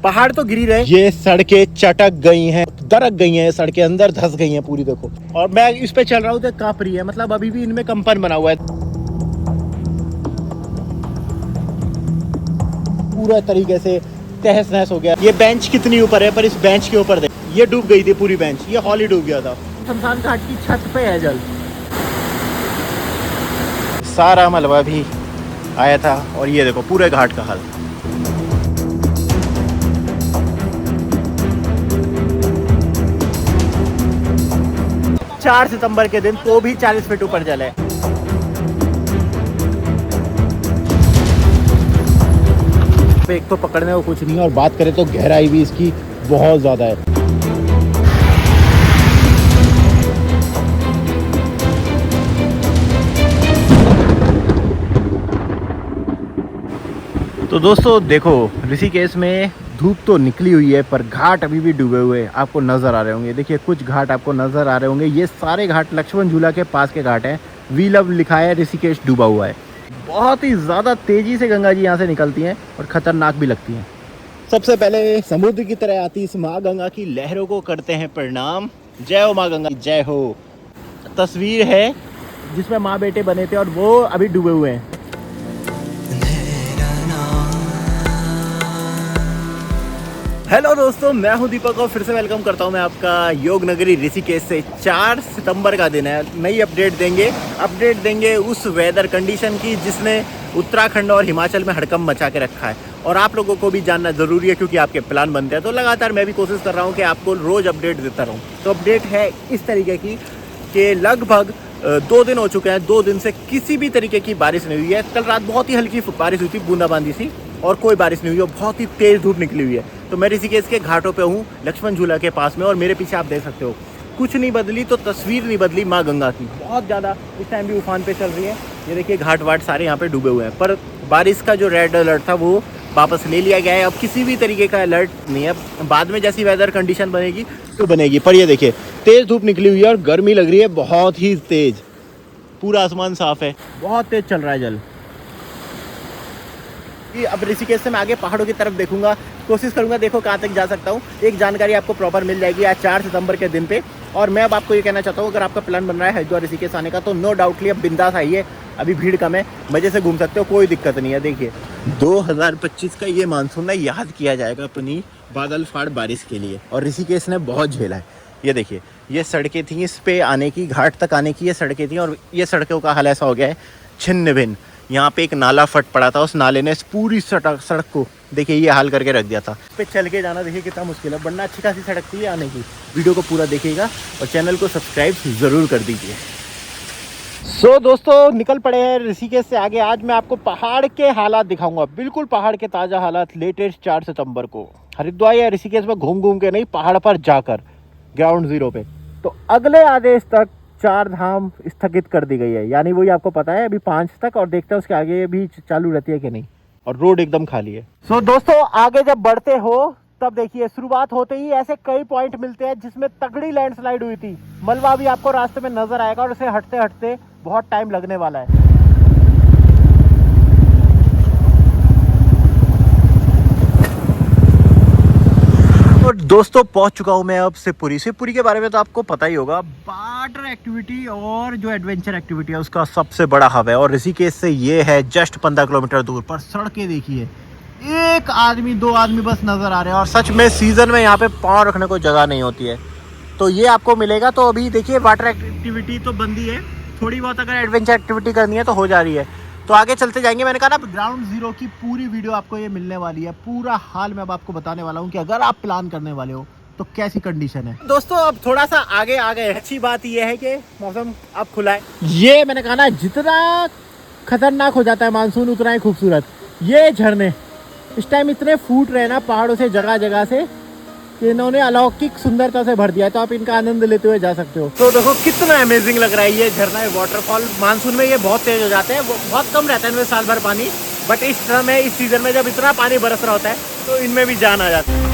पहाड़ तो गिर ही रहे, ये सड़कें चटक गई हैं, दरक गई हैं, सड़कें अंदर धस गई हैं पूरी, देखो। और मैं इस पे चल रहा हूँ तो कांप रही है, मतलब अभी भी इनमें कंपन बना हुआ है। पूरा तरीके से तहस नहस हो गया। ये बेंच कितनी ऊपर है, पर इस बेंच के ऊपर देख, ये डूब गई थी पूरी बेंच, ये हॉल ही डूब गया था। शमशान घाट की छत पे है जल, सारा मलबा भी आया था। और ये देखो पूरे घाट का हाल। चार सितंबर के दिन तो भी 40 फीट ऊपर जल है। एक तो पकड़ने को कुछ नहीं है, और बात करें तो गहराई भी इसकी बहुत ज्यादा है। तो दोस्तों देखो, ऋषिकेश में धूप तो निकली हुई है, पर घाट अभी भी डूबे हुए आपको नज़र आ रहे होंगे। देखिए कुछ घाट आपको नज़र आ रहे होंगे, ये सारे घाट लक्ष्मण झूला के पास के घाट हैं। वी लव लिखा है, ऋषिकेश डूबा हुआ है। बहुत ही ज़्यादा तेज़ी से गंगा जी यहाँ से निकलती हैं और ख़तरनाक भी लगती हैं। सबसे पहले समुद्र की तरह आती इस माँ गंगा की लहरों को करते हैं प्रणाम। जय हो माँ गंगा, जय हो। तस्वीर है जिसमें माँ बेटे बने थे और वो अभी डूबे हुए हैं। हेलो दोस्तों, मैं हूं दीपक और फिर से वेलकम करता हूं मैं आपका योग नगरी ऋषिकेश से। 4 सितंबर का दिन है, नई अपडेट देंगे उस वेदर कंडीशन की जिसने उत्तराखंड और हिमाचल में हड़कंप मचा के रखा है। और आप लोगों को भी जानना ज़रूरी है क्योंकि आपके प्लान बनते हैं। तो लगातार मैं भी कोशिश कर रहा हूँ कि आपको रोज़ अपडेट देता रहूँ। तो अपडेट है इस तरीके की कि लगभग 2 दिन हो चुके हैं, 2 दिन से किसी भी तरीके की बारिश नहीं हुई है। कल रात बहुत ही हल्की बारिश हुई थी, बूंदाबांदी सी, और कोई बारिश नहीं हुई है। बहुत ही तेज़ धूप निकली हुई है। तो मैं ऋषिकेश के घाटों पे हूँ, लक्ष्मण झूला के पास में, और मेरे पीछे आप देख सकते हो कुछ नहीं बदली तो तस्वीर नहीं बदली माँ गंगा की। बहुत ज़्यादा इस टाइम भी उफान पे चल रही है। ये देखिए घाट वाट सारे यहाँ पे डूबे हुए हैं, पर बारिश का जो रेड अलर्ट था वो वापस ले लिया गया है। अब किसी भी तरीके का अलर्ट नहीं है। बाद में जैसी वेदर कंडीशन बनेगी तो बनेगी। पर ये देखिए तेज़ धूप निकली हुई है और गर्मी लग रही है बहुत ही तेज़। पूरा आसमान साफ है, बहुत तेज़ चल रहा है जल। अब ऋषिकेश से मैं आगे पहाड़ों की तरफ देखूंगा, कोशिश करूंगा देखो कहाँ तक जा सकता हूँ। एक जानकारी आपको प्रॉपर मिल जाएगी आज 4 सितंबर के दिन पे। और मैं अब आपको ये कहना चाहता हूँ, अगर आपका प्लान बन रहा है हरिद्वार ऋषिकेश आने का तो नो डाउटली अब बिंदास आइए। अभी भीड़ कम है, मजे से घूम सकते हो, कोई दिक्कत नहीं है। देखिए 2025 का ये मानसून ना याद किया जाएगा अपनी बादल फाड़ बारिश के लिए, और ऋषिकेश ने बहुत झेला है। ये देखिए ये सड़कें थी, इस पे आने की, घाट तक आने की ये सड़कें थी, और ये सड़कों का हाल ऐसा हो गया है छिन्न भिन्न। यहाँ पे एक नाला फट पड़ा था, उस नाले ने इस पूरी सड़क को देखिए ये हाल करके रख दिया था। इस पे चल के जाना देखिए कितना मुश्किल है, वरना अच्छी खासी सड़क थी आने की। वीडियो को पूरा देखिएगा और चैनल को सब्सक्राइब ज़रूर कर दीजिए। सो दोस्तों निकल पड़े हैं ऋषिकेश से आगे। आज मैं आपको पहाड़ के हालात दिखाऊंगा, बिल्कुल पहाड़ के ताज़ा हालात, लेटेस्ट 4 सितंबर को। हरिद्वार या ऋषिकेश में घूम घूम के नहीं, पहाड़ पर जाकर ग्राउंड जीरो पे। तो अगले आदेश तक 4 धाम स्थगित कर दी गई है, यानी वही आपको पता है अभी 5 तक, और देखते हैं उसके आगे भी चालू रहती है कि नहीं। और रोड एकदम खाली है। सो दोस्तों आगे जब बढ़ते हो तब देखिए शुरुआत होते ही ऐसे कई पॉइंट मिलते हैं जिसमें तगड़ी लैंडस्लाइड हुई थी। मलबा भी आपको रास्ते में नजर आएगा और उसे हटते हटते बहुत टाइम लगने वाला है। और दोस्तों पहुंच चुका हूं मैं अब शिवपुरी के बारे में तो आपको पता ही होगा। वाटर एक्टिविटी और जो एडवेंचर एक्टिविटी है उसका सबसे बड़ा हब है, और ऋषिकेश से ये है जस्ट 15 किलोमीटर दूर। पर सड़कें देखिए, 1 आदमी 2 आदमी बस नजर आ रहे हैं, और सच में सीजन में यहाँ पे पाँव रखने को जगह नहीं होती है। तो ये आपको मिलेगा। तो अभी देखिए वाटर एक्टिविटी तो बंदी है, थोड़ी बहुत अगर एडवेंचर एक्टिविटी करनी है तो हो जा रही है। तो आगे चलते जाएंगे। मैंने कहा ना ग्राउंड जीरो की पूरी वीडियो आपको ये मिलने वाली है, पूरा हाल मैं अब आपको बताने वाला हूँ कि अगर आप प्लान करने वाले हो तो कैसी कंडीशन है। दोस्तों अब थोड़ा सा आगे आ गए। अच्छी बात यह है कि मौसम अब खुला है। ये मैंने कहा ना जितना खतरनाक हो जाता है मानसून उतना ही खूबसूरत। ये झरने इस टाइम इतने फूट रहे ना पहाड़ों से, जगह जगह से, कि इन्होंने अलौकिक सुंदरता से भर दिया है। तो आप इनका आनंद लेते हुए जा सकते हो। तो देखो कितना अमेजिंग लग रहा है ये झरना, ये वाटरफॉल। मानसून में ये बहुत तेज हो जाते हैं, बहुत कम रहता है इनमें साल भर पानी, बट इस समय इस सीजन में जब इतना पानी बरस रहा होता है तो इनमें भी जान आ जाती है।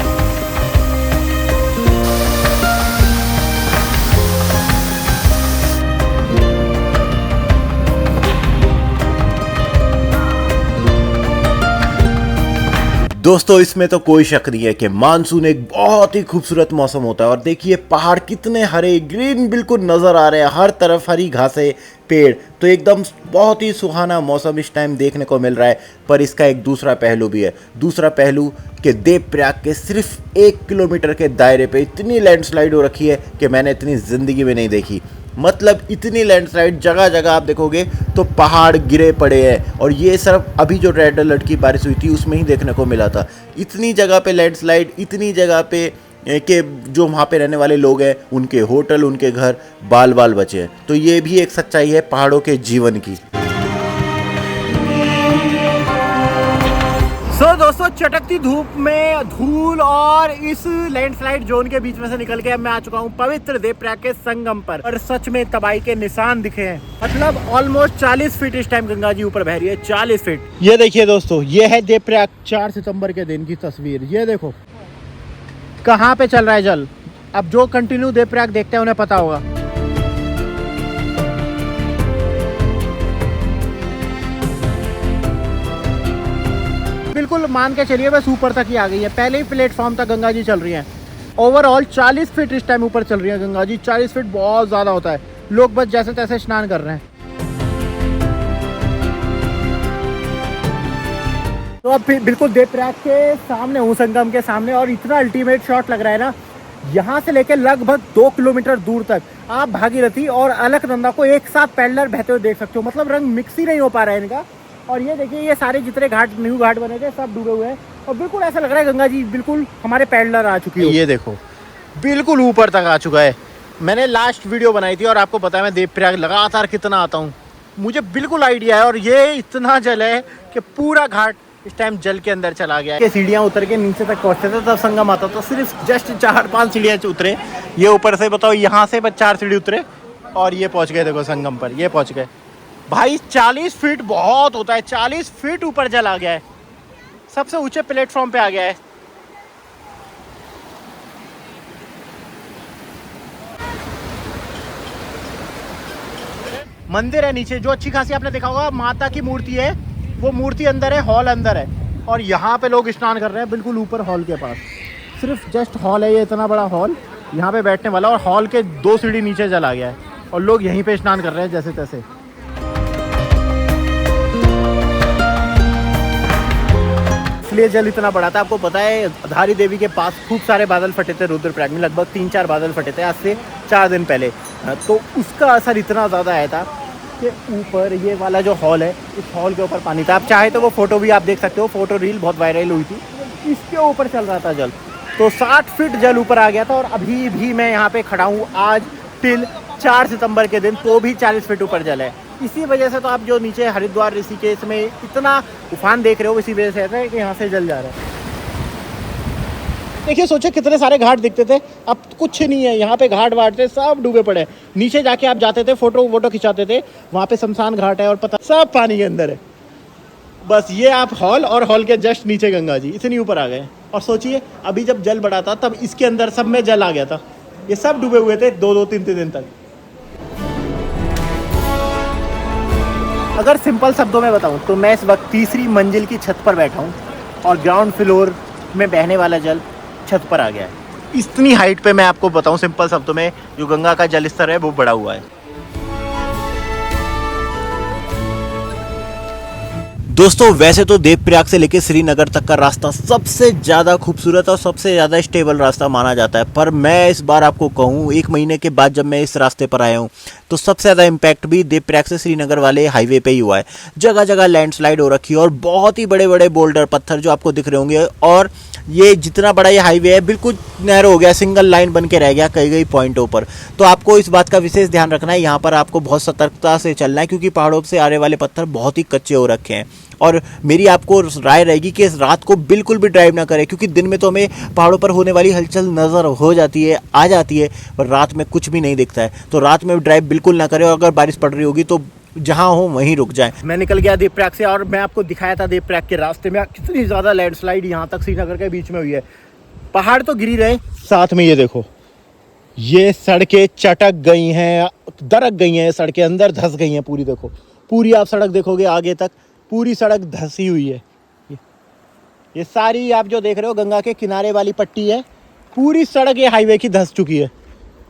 दोस्तों इसमें तो कोई शक नहीं है कि मानसून एक बहुत ही खूबसूरत मौसम होता है। और देखिए पहाड़ कितने हरे ग्रीन बिल्कुल नज़र आ रहे हैं, हर तरफ हरी घासें, पेड़, तो एकदम बहुत ही सुहाना मौसम इस टाइम देखने को मिल रहा है। पर इसका एक दूसरा पहलू भी है। दूसरा पहलू कि देवप्रयाग के सिर्फ 1 किलोमीटर के दायरे पे इतनी लैंडस्लाइड हो रखी है कि मैंने इतनी ज़िंदगी में नहीं देखी। मतलब इतनी लैंडस्लाइड, जगह जगह आप देखोगे तो पहाड़ गिरे पड़े हैं। और ये सिर्फ अभी जो रेड अलर्ट की बारिश हुई थी उसमें ही देखने को मिला था। इतनी जगह पे लैंडस्लाइड, इतनी जगह पे कि जो वहाँ पे रहने वाले लोग हैं उनके होटल, उनके घर बाल बाल बचे हैं। तो ये भी एक सच्चाई है पहाड़ों के जीवन की। दोस्तों चटकती धूप में धूल और इस लैंडस्लाइड जोन के बीच में से निकल के अब मैं आ चुका हूँ पवित्र देवप्रयाग के संगम पर। और सच में तबाही के निशान दिखे हैं। मतलब ऑलमोस्ट 40 फीट इस टाइम गंगा जी ऊपर बह रही है, 40 फीट। ये देखिए दोस्तों, ये है देवप्रयाग 4 सितंबर के दिन की तस्वीर। ये देखो कहाँ पे चल रहा है जल। अब जो कंटिन्यू देवप्रयाग देखते हैं उन्हें पता होगा। बिल्कुल मान के चलिए बस ऊपर तक ही आ गई है। पहले ही प्लेटफॉर्म तक गंगा जी चल रही हैं। ओवरऑल 40 फीट इस टाइम ऊपर चल रही है गंगा जी। 40 फीट बहुत ज़्यादा होता है। लोग बस जैसे तैसे स्नान कर रहे हैं। तो अब बिल्कुल देवप्रयाग के सामने हूँ, संगम के सामने। और इतना अल्टीमेट शॉट लग रहा है ना, यहाँ से लेकर लगभग 2 किलोमीटर दूर तक आप भागीरथी और अलकनंदा को एक साथ पैरेलल बहते हुए देख सकते हो। मतलब रंग मिक्स ही नहीं हो पा रहा है इनका। और ये देखिए, ये सारे जितने घाट, न्यू घाट बने थे, सब डूबे हुए हैं। और बिल्कुल ऐसा लग रहा है गंगा जी बिल्कुल हमारे पैरेलल आ चुकी है। ये देखो बिल्कुल ऊपर तक आ चुका है। मैंने लास्ट वीडियो बनाई थी और आपको पता है मैं देवप्रयाग लगातार कितना आता हूँ, मुझे बिल्कुल आइडिया है। और ये इतना जल है कि पूरा घाट इस टाइम जल के अंदर चला गया है। सीढ़ियाँ उतर के नीचे तक पहुँचते थे तब संगम आता था। सिर्फ जस्ट 4-5 सीढ़ियाँ उतरे। ये ऊपर से बताओ, यहाँ से बस 4 सीढ़ी उतरे और ये पहुँच गए। देखो संगम पर ये पहुँच गए। भाई 40 फीट बहुत होता है। 40 फीट ऊपर जल आ गया है। सबसे ऊंचे प्लेटफॉर्म पे आ गया है। मंदिर है नीचे, जो अच्छी खासी आपने देखा होगा माता की मूर्ति है। वो मूर्ति अंदर है, हॉल अंदर है। और यहाँ पे लोग स्नान कर रहे हैं बिल्कुल ऊपर हॉल के पास। सिर्फ जस्ट हॉल है ये, इतना बड़ा हॉल, यहाँ पे बैठने वाला। और हॉल के 2 सीढ़ी नीचे जल आ गया है और लोग यहीं पे स्नान कर रहे हैं जैसे तैसे। इसलिए जल इतना बड़ा था। आपको पता है धारी देवी के पास खूब सारे बादल फटे थे रुद्रप्रयाग में। लगभग 3-4 बादल फटे थे आज से 4 दिन पहले। तो उसका असर इतना ज़्यादा आया था कि ऊपर ये वाला जो हॉल है, इस हॉल के ऊपर पानी था। आप चाहे तो वो फ़ोटो भी आप देख सकते हो, फ़ोटो रील बहुत वायरल हुई थी। इसके ऊपर चल रहा था जल। तो 60 फीट जल ऊपर आ गया था। और अभी भी मैं यहाँ पर खड़ा हूँ आज टिल 4 सितंबर के दिन, तो भी 40 फीट ऊपर जल है। इसी वजह से तो आप जो नीचे हरिद्वार ऋषिकेश में इतना उफान देख रहे हो, इसी वजह से है कि यहाँ से जल जा रहा है। देखिए सोचे कितने सारे घाट दिखते थे, अब कुछ नहीं है। यहाँ पे घाट वाट थे सब डूबे पड़े हैं। नीचे जाके आप जाते थे, फोटो वोटो खिंचाते थे, वहाँ पे शमशान घाट है और पता सब पानी के अंदर है। बस ये आप हॉल और हॉल के जस्ट नीचे गंगा जी इतनी ऊपर आ गए। और सोचिए अभी जब जल बढ़ा था तब इसके अंदर सब में जल आ गया था। ये सब डूबे हुए थे 2-2, 3-3 दिन तक। अगर सिंपल शब्दों में बताऊं तो मैं इस वक्त 3री मंजिल की छत पर बैठा हूं और ग्राउंड फ्लोर में बहने वाला जल छत पर आ गया है। इतनी हाइट पे मैं आपको बताऊं सिंपल शब्दों में, जो गंगा का जल स्तर है वो बढ़ा हुआ है। दोस्तों वैसे तो देवप्रयाग से लेकर श्रीनगर तक का रास्ता सबसे ज़्यादा खूबसूरत और सबसे ज़्यादा स्टेबल रास्ता माना जाता है। पर मैं इस बार आपको कहूँ, 1 महीने के बाद जब मैं इस रास्ते पर आया हूँ तो सबसे ज़्यादा इम्पैक्ट भी देवप्रयाग से श्रीनगर वाले हाईवे पे ही हुआ है। जगह जगह लैंडस्लाइड हो रखी है और बहुत ही बड़े बड़े बोल्डर पत्थर जो आपको दिख रहे होंगे। और ये जितना बड़ा ये हाईवे है बिल्कुल नैरो हो गया, सिंगल लाइन बन के रह गया कई कई पॉइंटों पर। तो आपको इस बात का विशेष ध्यान रखना है, यहाँ पर आपको बहुत सतर्कता से चलना है क्योंकि पहाड़ों से आने वाले पत्थर बहुत ही कच्चे हो रखे हैं। और मेरी आपको राय रहेगी कि इस रात को बिल्कुल भी ड्राइव ना करें, क्योंकि दिन में तो हमें पहाड़ों पर होने वाली हलचल नज़र हो जाती है, आ जाती है, पर रात में कुछ भी नहीं दिखता है। तो रात में ड्राइव बिल्कुल ना करें और अगर बारिश पड़ रही होगी तो जहाँ हो वहीं रुक जाए। मैं निकल गया देवप्रयाग से और मैं आपको दिखाया था देवप्रयाग के रास्ते में कितनी ज़्यादा लैंडस्लाइड यहाँ तक श्रीनगर के बीच में हुई है। पहाड़ तो गिर ही रहे, साथ में ये देखो ये सड़कें चटक गई हैं, दरक गई हैं, सड़कें अंदर धंस गई हैं पूरी। देखो पूरी आप सड़क देखोगे आगे तक पूरी सड़क धंसी हुई है। ये सारी आप जो देख रहे हो गंगा के किनारे वाली पट्टी है, पूरी सड़क ये हाईवे की धंस चुकी है।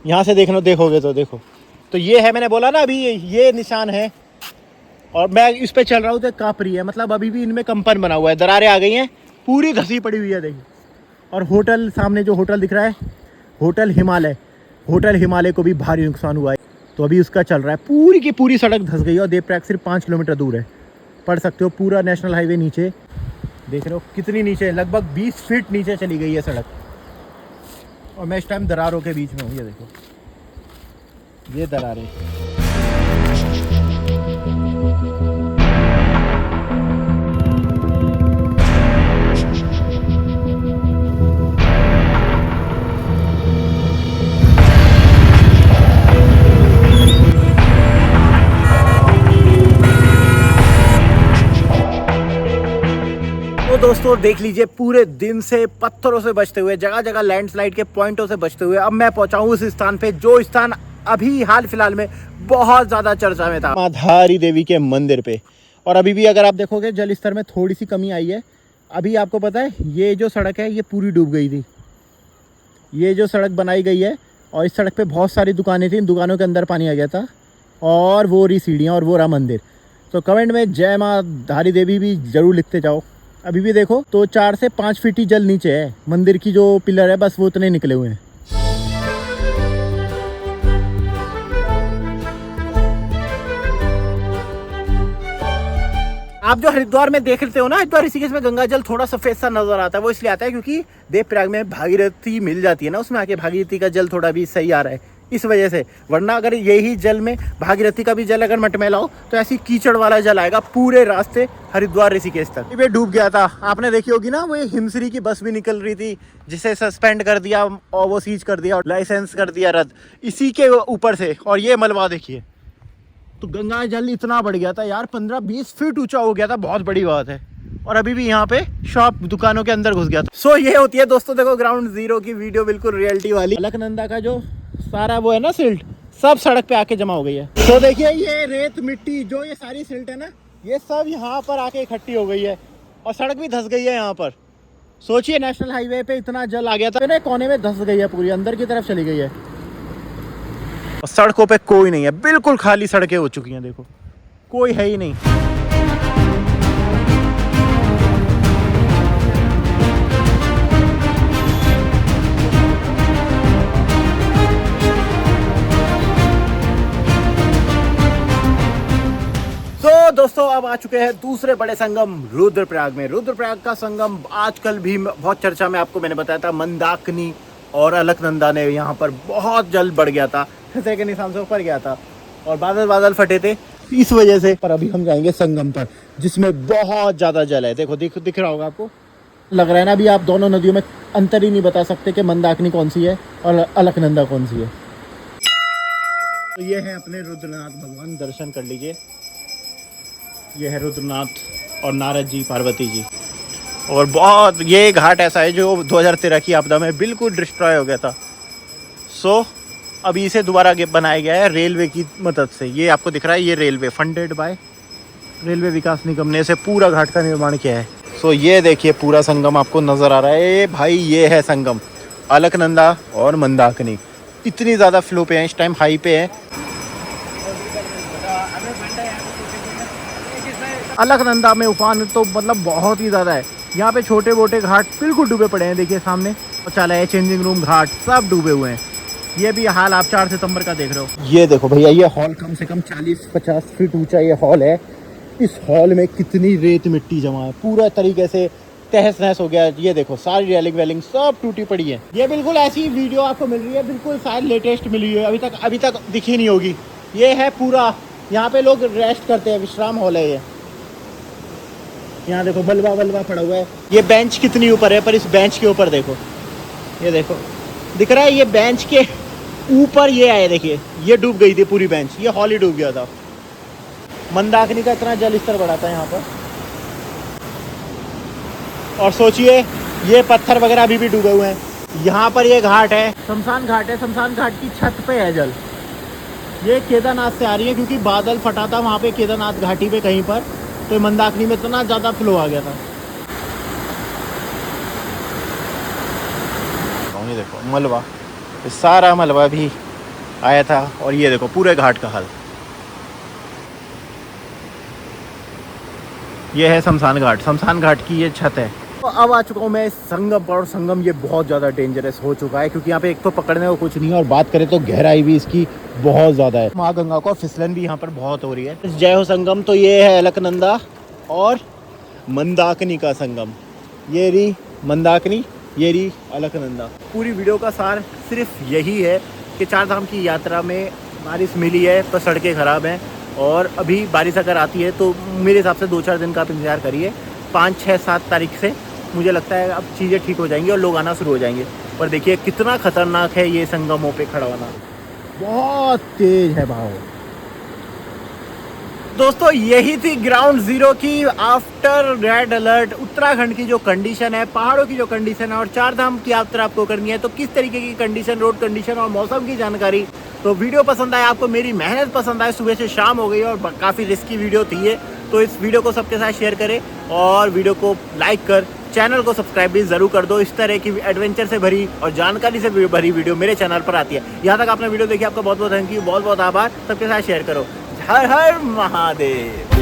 यहाँ से देखोगे तो देखो, तो ये है, मैंने बोला ना अभी ये निशान है, और मैं इस पे चल रहा हूँ तो काँप रही है, मतलब अभी भी इनमें कंपन बना हुआ है, दरारें आ गई हैं, पूरी धसी पड़ी हुई है देखिए। और होटल, सामने जो होटल दिख रहा है, होटल हिमालय को भी भारी नुकसान हुआ है, तो अभी उसका चल रहा है। पूरी की पूरी सड़क धंस गई है और देवप्रयाग सिर्फ 5 किलोमीटर दूर है, पढ़ सकते हो। पूरा नेशनल हाईवे नीचे देख रहे हो कितनी नीचे, लगभग 20 फीट नीचे चली गई है सड़क, और मैं इस टाइम दरारों के बीच में हूँ। ये देखो, ये दरारें। तो दोस्तों देख लीजिए, पूरे दिन से पत्थरों से बचते हुए, जगह जगह लैंडस्लाइड के पॉइंटों से बचते हुए अब मैं पहुंचा हूं उस स्थान पे जो स्थान अभी हाल फिलहाल में बहुत ज़्यादा चर्चा में था, माँ धारी देवी के मंदिर पे। और अभी भी अगर आप देखोगे जल स्तर में थोड़ी सी कमी आई है। अभी आपको पता है ये जो सड़क है ये पूरी डूब गई थी, ये जो सड़क बनाई गई है, और इस सड़क पे बहुत सारी दुकानें थी, इन दुकानों के अंदर पानी आ गया था, और वो रही सीढ़ियाँ और वो रहा मंदिर। तो कमेंट में जय माँ धारी देवी भी ज़रूर लिखते जाओ। अभी भी देखो तो 4 से 5 फीट ही जल नीचे है, मंदिर की जो पिलर है बस वो उतने निकले हुए हैं। आप जो हरिद्वार में देख लेते हो ना, हरिद्वार ऋषिकेश में गंगा जल थोड़ा सफेद सा नजर आता है, वो इसलिए आता है क्योंकि देवप्रयाग में भागीरथी मिल जाती है ना, उसमें आके भागीरथी का जल थोड़ा भी सही आ रहा है इस वजह से। वरना अगर यही जल में भागीरथी का भी जल अगर मटमैला हो तो ऐसी कीचड़ वाला जल आएगा पूरे रास्ते हरिद्वार ऋषिकेश तक। ये डूब गया था, आपने देखी होगी ना, वो हिमश्री की बस भी निकल रही थी जिसे सस्पेंड कर दिया और वो सीज कर दिया और लाइसेंस कर दिया रद्द, इसी के ऊपर से। और ये मलबा देखिए, तो गंगा जल इतना बढ़ गया था यार, 15-20 फीट ऊंचा हो गया था, बहुत बड़ी बात है। और अभी भी यहाँ पे शॉप दुकानों के अंदर घुस गया था। सो ये होती है दोस्तों, देखो ग्राउंड जीरो की वीडियो, बिल्कुल रियलिटी वाली। अलकनंदा का जो सारा वो है ना सिल्ट, सब सड़क पे आके जमा हो गई है। तो देखिए ये रेत मिट्टी जो ये सारी सिल्ट है ना, ये सब यहाँ पर आके इकट्ठी हो गई है, और सड़क भी धंस गई है यहाँ पर। सोचिए नेशनल हाईवे पे इतना जल आ गया था, कोने में धंस गई है, पूरी अंदर की तरफ चली गई है, और सड़कों पे कोई नहीं है, बिल्कुल खाली सड़कें हो चुकी हैं, देखो कोई है ही नहीं। तो दोस्तों अब आ चुके हैं दूसरे बड़े संगम रुद्रप्रयाग में। रुद्रप्रयाग का संगम आजकल भी बहुत चर्चा में, आपको मैंने बताया था, मंदाकिनी और अलकनंदा ने यहाँ पर बहुत जल बढ़ गया था, खतरे के निशान से ऊपर गया था, और बादल फटे थे इस वजह से। पर अभी हम जाएंगे संगम पर जिसमें बहुत ज़्यादा जल है। देखो दिख रहा होगा आपको, लग रहा है ना, अभी आप दोनों नदियों में अंतर ही नहीं बता सकते कि मंदाकिनी कौन सी है और अलकनंदा कौन सी है। तो ये है अपने रुद्रनाथ भगवान, दर्शन कर लीजिए। ये है रुद्रनाथ और नारद जी, पार्वती जी। और बहुत, ये घाट ऐसा है जो 2013 की आपदा में बिल्कुल डिस्ट्रॉय हो गया था। सो अभी इसे दोबारा बनाया गया है रेलवे की मदद से। ये आपको दिख रहा है, ये रेलवे फंडेड बाय रेलवे विकास निगम ने इसे पूरा घाट का निर्माण किया है। सो ये देखिए पूरा संगम आपको नज़र आ रहा है भाई, ये है संगम अलकनंदा और मंदाकिनी। इतनी ज़्यादा फ्लो पे है इस टाइम, हाई पे है। अलकनंदा में उफान तो मतलब बहुत ही ज़्यादा है। यहाँ पे छोटे मोटे घाट बिल्कुल डूबे पड़े हैं, देखिए सामने शौचालय है, चेंजिंग रूम, घाट सब डूबे हुए हैं। ये भी हाल आप 4 सितंबर का देख रहे हो। ये देखो भैया, ये हॉल कम से कम 40-50 फीट ऊंचा ये हॉल है। इस हॉल में कितनी रेत मिट्टी जमा है, पूरा तरीके से तहस नहस हो गया। ये देखो सारी रेलिंग वेलिंग सब टूटी पड़ी है। ये बिल्कुल ऐसी वीडियो आपको मिल रही है, बिल्कुल शायद लेटेस्ट मिली है, अभी तक दिखी नहीं होगी। ये है पूरा, यहाँ पे लोग रेस्ट करते हैं, विश्राम हॉल है ये। यहाँ देखो बलवा पड़ा हुआ है। ये बेंच कितनी ऊपर है, पर इस बेंच के ऊपर देखो, ये देखो दिख रहा है, ये बेंच के ऊपर ये आए, देखिए ये डूब गई थी पूरी बेंच, ये हॉल ही डूब गया था। मंदाकिनी का इतना जल स्तर बढ़ा था यहाँ पर, और सोचिए ये पत्थर वगैरह अभी भी डूबे हुए हैं। यहाँ पर ये घाट है, शमशान घाट है, शमशान घाट की छत पे है जल। ये केदारनाथ से आ रही है क्योंकि बादल फटा था वहाँ पे केदारनाथ घाटी पे कहीं पर, तो मंदाकिनी में इतना ज़्यादा फ्लो आ गया था। ये देखो मलबा, ये सारा मलबा भी आया था। और ये देखो पूरे घाट का हाल। ये है शमशान घाट, शमशान घाट की ये छत है। तो अब आ चुका हूँ मैं संगम पर, और संगम ये बहुत ज़्यादा डेंजरस हो चुका है क्योंकि यहाँ पे एक तो पकड़ने को कुछ नहीं है और बात करें तो गहराई भी इसकी बहुत ज़्यादा है। माँ गंगा को फिसलन भी यहाँ पर बहुत हो रही है। जय हो संगम। तो ये है अलकनंदा और मंदाकिनी का संगम। ये रही मंदाकिनी, ये रही अलकनंदा। पूरी वीडियो का सार सिर्फ यही है कि 4 धाम की यात्रा में बारिश मिली है पर सड़कें ख़राब हैं, और अभी बारिश अगर आती है तो मेरे हिसाब से 2-4 दिन का आप इंतज़ार करिए। 5, 6, 7 तारीख से मुझे लगता है अब चीज़ें ठीक हो जाएंगी और लोग आना शुरू हो जाएंगे। पर देखिए कितना ख़तरनाक है ये संगमों पे खड़ा होना, बहुत तेज़ है भाव। दोस्तों यही थी ग्राउंड जीरो की आफ्टर रेड अलर्ट उत्तराखंड की जो कंडीशन है, पहाड़ों की जो कंडीशन है, और 4 धाम की यात्रा आपको करनी है तो किस तरीके की कंडीशन, रोड कंडीशन और मौसम की जानकारी। तो वीडियो पसंद आया आपको, मेरी मेहनत पसंद आए, सुबह से शाम हो गई और काफ़ी रिस्की वीडियो थी ये, तो इस वीडियो को सबके साथ शेयर करें और वीडियो को लाइक कर चैनल को सब्सक्राइब भी ज़रूर कर दो। इस तरह की एडवेंचर से भरी और जानकारी से भरी वीडियो मेरे चैनल पर आती है। यहाँ तक आपने वीडियो देखी, आपका बहुत बहुत थैंक यू, बहुत बहुत आभार। सबके साथ शेयर करो। हर हर महादेव।